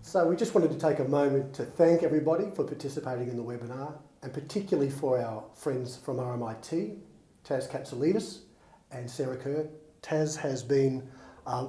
So we just wanted to take a moment to thank everybody for participating in the webinar, and particularly for our friends from RMIT, Tass Katsoulidis and Sara Kerr. Tass has been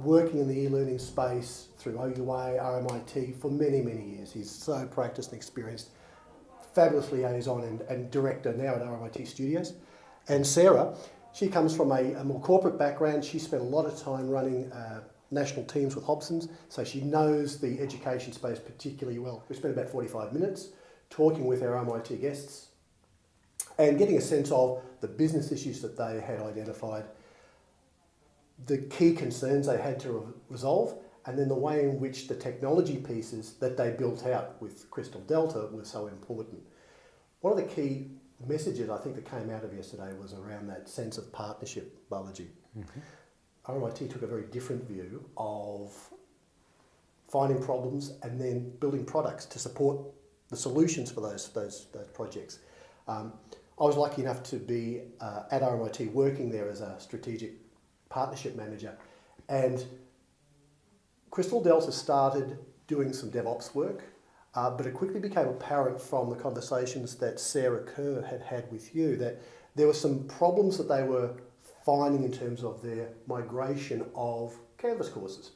working in the e-learning space through OUA, RMIT for many, many years. He's so practiced and experienced, fabulous liaison and director now at RMIT Studios. And Sara, she comes from a more corporate background. She spent a lot of time running national teams with Hobsons, so she knows the education space particularly well. We spent about 45 minutes talking with our RMIT guests and getting a sense of the business issues that they had identified, the key concerns they had to resolve, and then the way in which the technology pieces that they built out with Crystal Delta were so important. One of the key messages I think that came out of yesterday was around that sense of partnership, Balaji. Mm-hmm. RMIT took a very different view of finding problems and then building products to support the solutions for those projects. I was lucky enough to be at RMIT working there as a strategic partnership manager, and Crystal Delta started doing some DevOps work, but it quickly became apparent from the conversations that Sara Kerr had had with you that there were some problems that they were finding in terms of their migration of Canvas courses.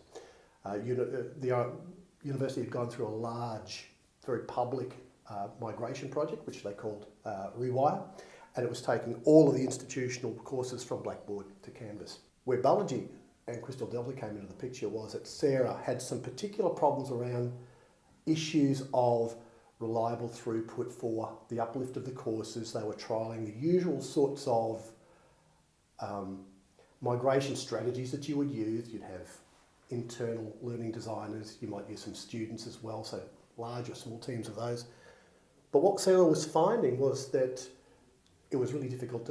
The university had gone through a large, very public migration project, which they called Rewire, and it was taking all of the institutional courses from Blackboard to Canvas. Where Balaji and Crystal Delta came into the picture was that Sara had some particular problems around issues of reliable throughput for the uplift of the courses. They were trialling the usual sorts of migration strategies that you would use. You'd have internal learning designers, you might use some students as well, so large or small teams of those. But what Sara was finding was that it was really difficult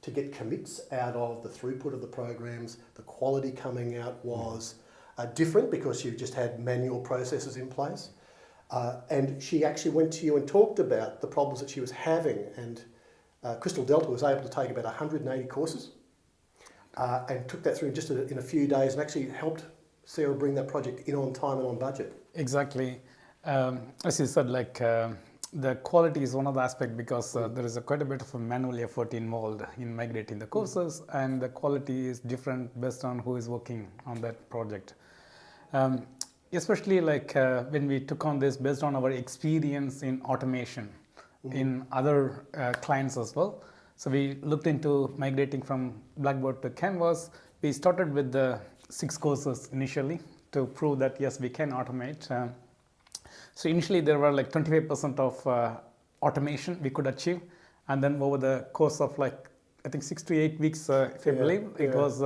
to get commits out of the throughput of the programs. The quality coming out was different because you just had manual processes in place. And she actually went to you and talked about the problems that she was having, and Crystal Delta was able to take about 180 courses and took that through just in a few days and actually helped Sara bring that project in on time and on budget. Exactly. As you said, the quality is one of the aspects because there is quite a bit of a manual effort involved in migrating the courses, and the quality is different based on who is working on that project. Especially when we took on this based on our experience in automation in other clients as well. So we looked into migrating from Blackboard to Canvas. We started with the 6 courses initially to prove that yes, we can automate. So initially there were 25% of automation we could achieve, and then over the course of I think 6 to 8 weeks, if I believe, it was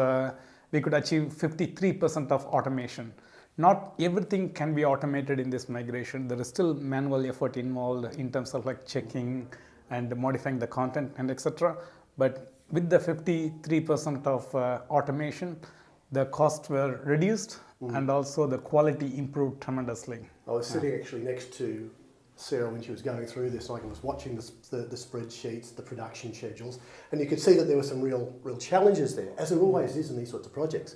we could achieve 53% of automation. Not everything can be automated in this migration. There is still manual effort involved in terms of checking and modifying the content and etc. But with the 53% of automation, the costs were reduced and also the quality improved tremendously. I was sitting actually next to Sara when she was going through this. I was watching the spreadsheets, the production schedules, and you could see that there were some real challenges there, as there always is in these sorts of projects.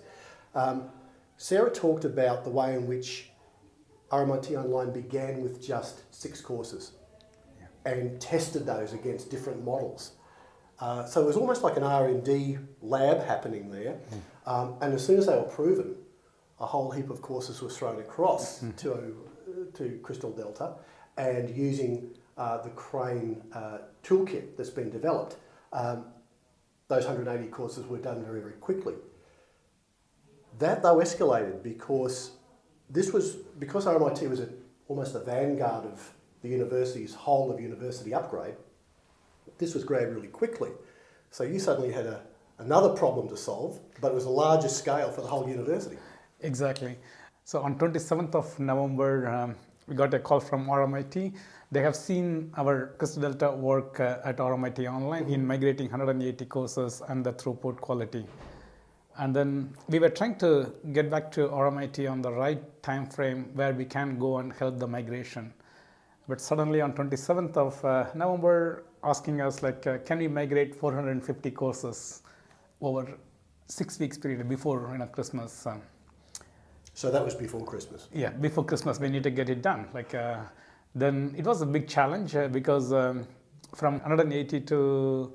Sara talked about the way in which RMIT Online began with just 6 courses and tested those against different models. So it was almost like an R&D lab happening there. And as soon as they were proven, a whole heap of courses was thrown across to Crystal Delta, and using the Crane toolkit that's been developed, those 180 courses were done very, very quickly. That though escalated because RMIT was almost the vanguard of the university's whole of university upgrade. This was grabbed really quickly. So you suddenly had another problem to solve, but it was a larger scale for the whole university. Exactly. So on 27th of November, we got a call from RMIT. They have seen our Crystal Delta work at RMIT Online in migrating 180 courses and the throughput quality. And then we were trying to get back to RMIT on the right time frame where we can go and help the migration. But suddenly on 27th of November, asking us can we migrate 450 courses over 6 weeks period before Christmas? So that was before Christmas. Yeah, before Christmas we need to get it done. Then it was a big challenge because from 180 to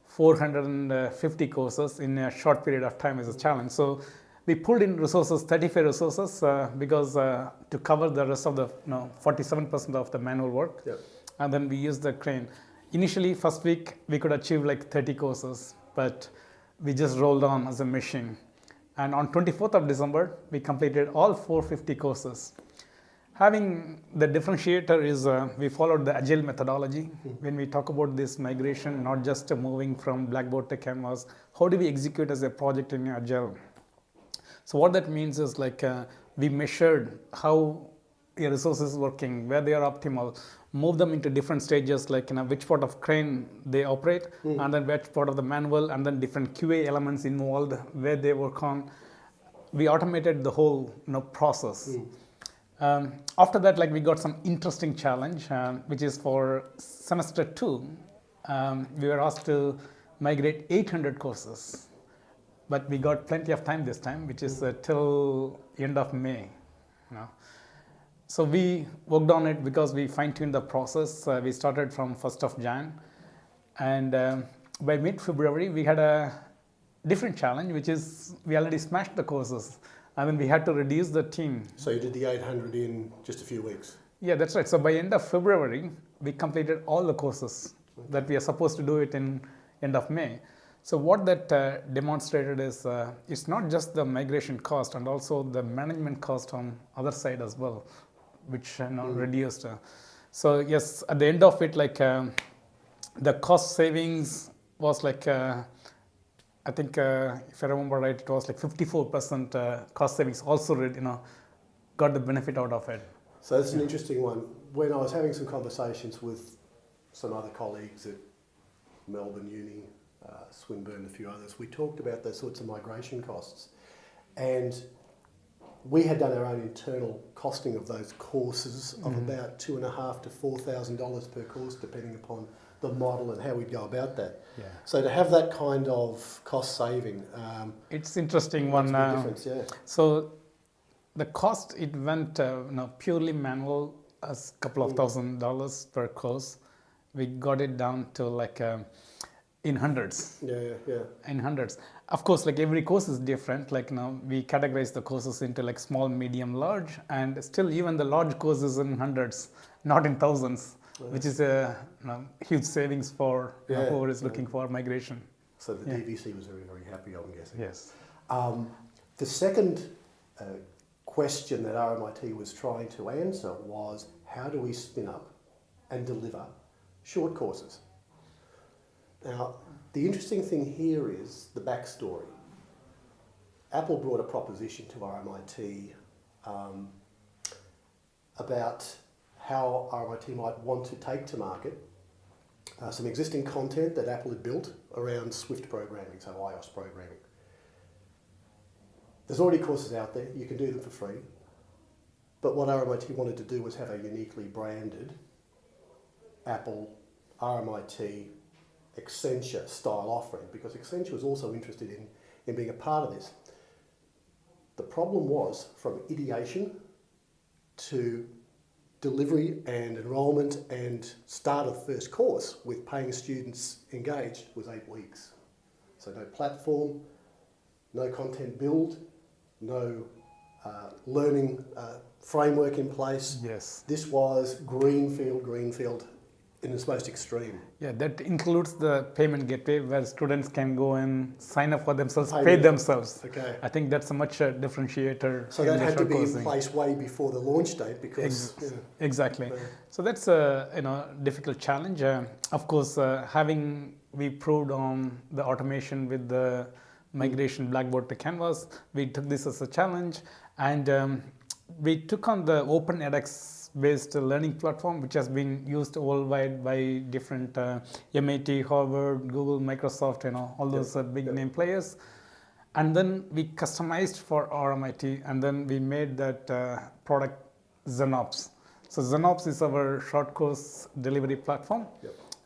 450 courses in a short period of time is a challenge. So we pulled in resources, 35 resources, because to cover the rest of the 47% of the manual work. Yep. And then we used the crane. Initially, first week we could achieve like 30 courses, but we just rolled on as a machine. And on 24th of December, we completed all 450 courses. Having the differentiator is we followed the agile methodology. When we talk about this migration, not just moving from Blackboard to Canvas, how do we execute as a project in agile? So what that means is we measured how a resource is working, where they are optimal, move them into different stages, which part of crane they operate, and then which part of the manual, and then different QA elements involved, where they work on. We automated the whole process. After that, we got some interesting challenge, which is for semester 2. We were asked to migrate 800 courses, but we got plenty of time this time, which is till end of May. So we worked on it because we fine-tuned the process. We started from 1st of Jan, and by mid-February we had a different challenge, which is we already smashed the courses. And then we had to reduce the team. So you did the 800 in just a few weeks? Yeah, that's right. So by end of February, we completed all the courses that we are supposed to do it in end of May. So what that demonstrated is it's not just the migration cost and also the management cost on other side as well, which reduced. So yes, at the end of it, the cost savings was I think, if I remember right, it was 54% cost savings also, got the benefit out of it. So that's an interesting one. When I was having some conversations with some other colleagues at Melbourne Uni, Swinburne, a few others, we talked about those sorts of migration costs. And we had done our own internal costing of those courses of about $2,500 to $4,000 per course, depending upon the model and how we'd go about that. Yeah. So to have that kind of cost saving, it's interesting one. Difference, yeah. So the cost, it went purely manual as a couple of $1,000 per course. We got it down to in hundreds. Yeah. In hundreds. Of course, every course is different. We categorize the courses into small, medium, large, and still even the large courses in hundreds, not in thousands. Which is a huge savings for whoever is looking for migration. So the DVC was very, very happy, I'm guessing. Yes. The second question that RMIT was trying to answer was, how do we spin up and deliver short courses? Now, the interesting thing here is the backstory. Apple brought a proposition to RMIT about how RMIT might want to take to market some existing content that Apple had built around Swift programming, so iOS programming. There's already courses out there, you can do them for free, but what RMIT wanted to do was have a uniquely branded Apple, RMIT, Accenture style offering, because Accenture was also interested in being a part of this. The problem was, from ideation to delivery and enrolment and start of the first course with paying students engaged was 8 weeks. So no platform, no content build, no learning framework in place. Yes. This was greenfield in its most extreme. Yeah, that includes the payment gateway where students can go and sign up for themselves, pay themselves. Okay. I think that's a much differentiator. So that had to be in place way before the launch date because... Exactly. So that's a difficult challenge. Of course, we proved on the automation with the migration Blackboard to Canvas, we took this as a challenge, and we took on the open edX based learning platform, which has been used worldwide by different MIT, Harvard, Google, Microsoft, all those big name players. And then we customized for RMIT, and then we made that product Xenops. So Xenops is our short course delivery platform.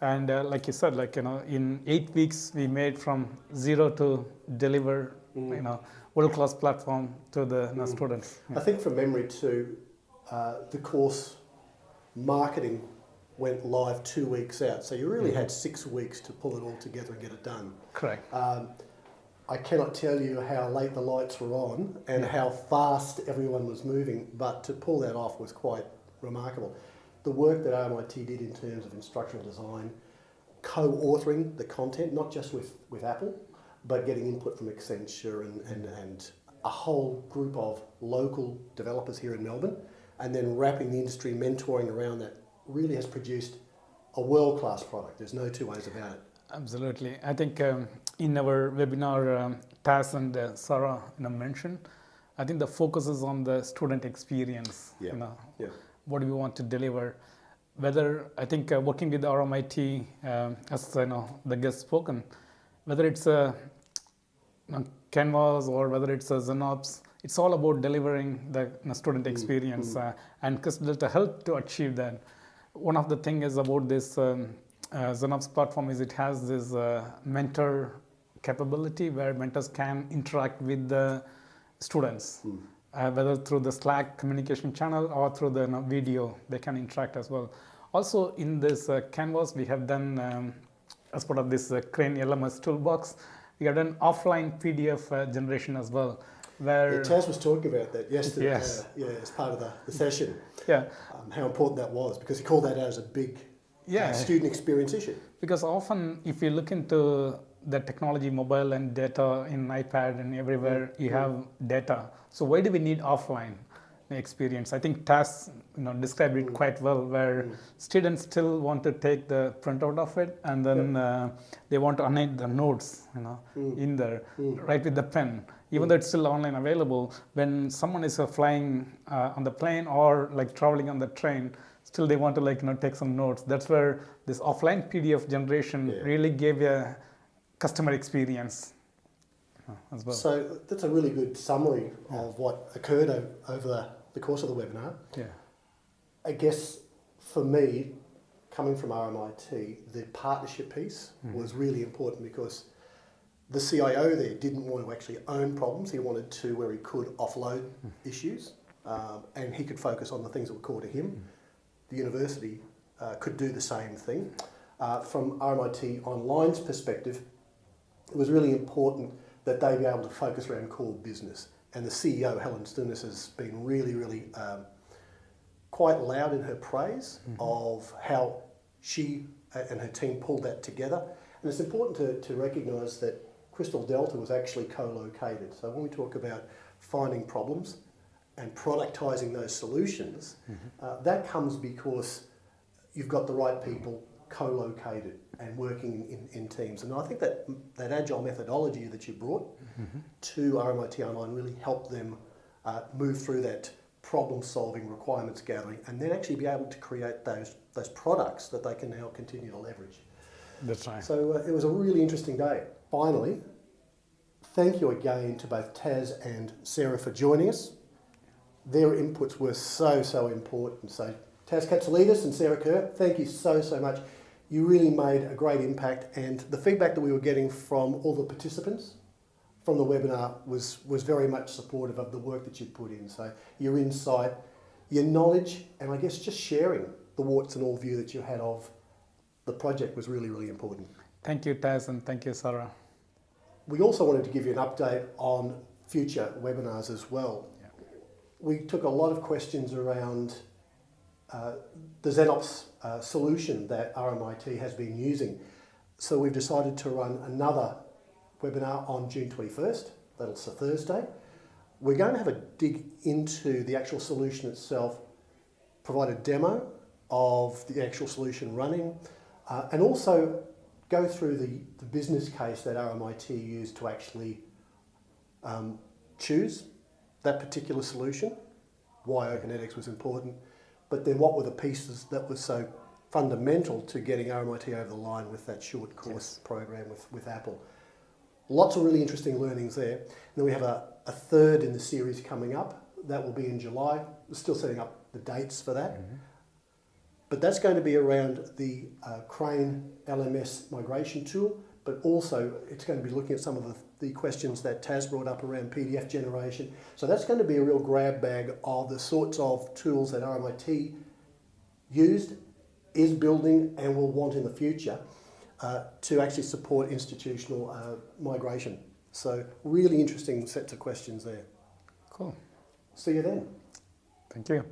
And like you said, like, in 8 weeks, we made from zero to deliver, world-class platform to the students. I think from memory too, the course marketing went live 2 weeks out. So you really had 6 weeks to pull it all together and get it done. Correct. I cannot tell you how late the lights were on and how fast everyone was moving, but to pull that off was quite remarkable. The work that RMIT did in terms of instructional design, co-authoring the content, not just with Apple, but getting input from Accenture and a whole group of local developers here in Melbourne, and then wrapping the industry mentoring around that really has produced a world-class product. There's no two ways about it. Absolutely. I think in our webinar, Tass and Sara mentioned, I think the focus is on the student experience. What do we want to deliver? Whether, I think working with RMIT, as the guest spoken, whether it's a Canvas or whether it's a Xenops, it's all about delivering the student experience. And Crystal Delta helped to achieve that. One of the things is about this Xenops platform is it has this mentor capability where mentors can interact with the students, whether through the Slack communication channel or through the video, they can interact as well. Also in this Canvas, we have done, as part of this Crane LMS toolbox, we have done offline PDF generation as well. Where Tass was talking about that yesterday, yes. As part of the session. Yeah. How important that was, because he called that out as a big student experience issue. Because often, if you look into the technology, mobile and data in iPad and everywhere, you have data. So why do we need offline experience? I think Tass described it quite well, where students still want to take the printout of it, and then they want to annotate the notes, in there, write with the pen. Even though it's still online available, when someone is flying on the plane or like traveling on the train, still they want to take some notes. That's where this offline PDF generation really gave a customer experience as well. So that's a really good summary of what occurred over the course of the webinar. Yeah. I guess for me, coming from RMIT, the partnership piece was really important, because the CIO there didn't want to actually own problems. He wanted to, where he could, offload issues, and he could focus on the things that were core to him. The university could do the same thing. From RMIT Online's perspective, it was really important that they be able to focus around core business. And the CEO, Helen Stunis, has been really, really quite loud in her praise of how she and her team pulled that together. And it's important to recognise that Crystal Delta was actually co-located. So when we talk about finding problems and productising those solutions, that comes because you've got the right people co-located and working in teams. And I think that agile methodology that you brought to RMIT Online really helped them move through that problem-solving, requirements gathering, and then actually be able to create those products that they can now continue to leverage. That's right. So it was a really interesting day. Finally, thank you again to both Tass and Sara for joining us. Their inputs were so important. So Tass Katsoulidis and Sara Kerr, thank you so much. You really made a great impact, and the feedback that we were getting from all the participants from the webinar was very much supportive of the work that you put in. So your insight, your knowledge, and I guess just sharing the warts and all view that you had of the project was really, really important. Thank you, Tass, and thank you, Sara. We also wanted to give you an update on future webinars as well. Yeah. We took a lot of questions around the Xenops solution that RMIT has been using. So we've decided to run another webinar on June 21st. That's a Thursday. We're going to have a dig into the actual solution itself, provide a demo of the actual solution running, and also go through the business case that RMIT used to actually choose that particular solution, why Openetics was important, but then what were the pieces that were so fundamental to getting RMIT over the line with that short course program with Apple. Lots of really interesting learnings there. And then we have a third in the series coming up. That will be in July. We're still setting up the dates for that. But that's going to be around the Crane LMS migration tool, but also it's going to be looking at some of the questions that Tass brought up around PDF generation. So that's going to be a real grab bag of the sorts of tools that RMIT used, is building and will want in the future to actually support institutional migration. So really interesting sets of questions there. Cool. See you then. Thank you.